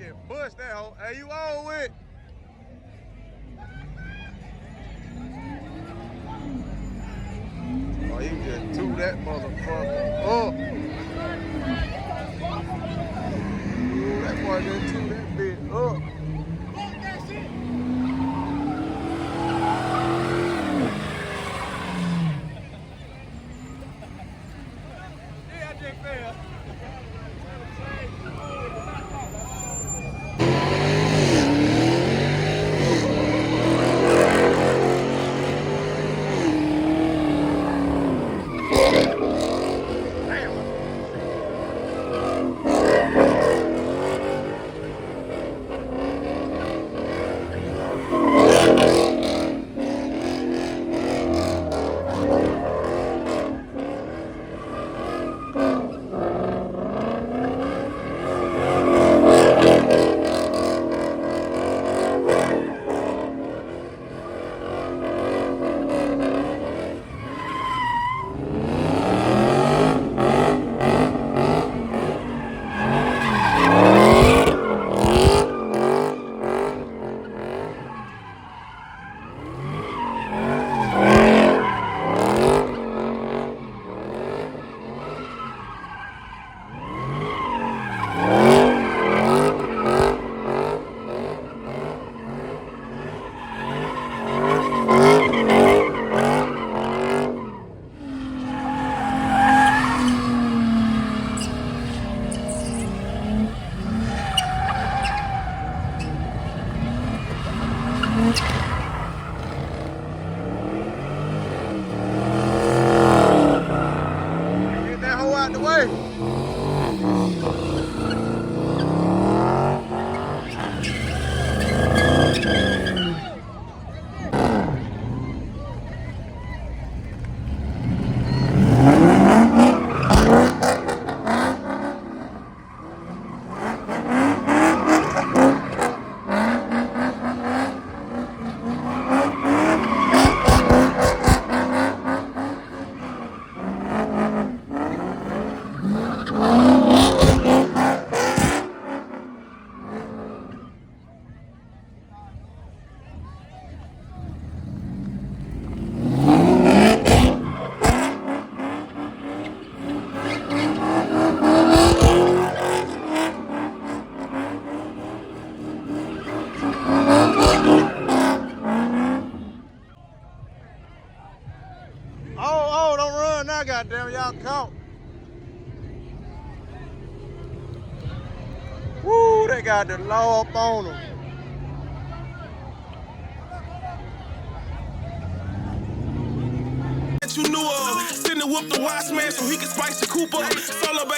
just bust that hoe. Hey, you on with? Oh, you just threw that motherfucker up. Ooh, that boy just threw that bitch up. Yeah, I just fell. Get that hoe out the way. Oh, don't run now, goddamn, y'all caught. Woo, they got the law up on them. You knew of, send the whoop the wise man so he can spice the Cooper. Solo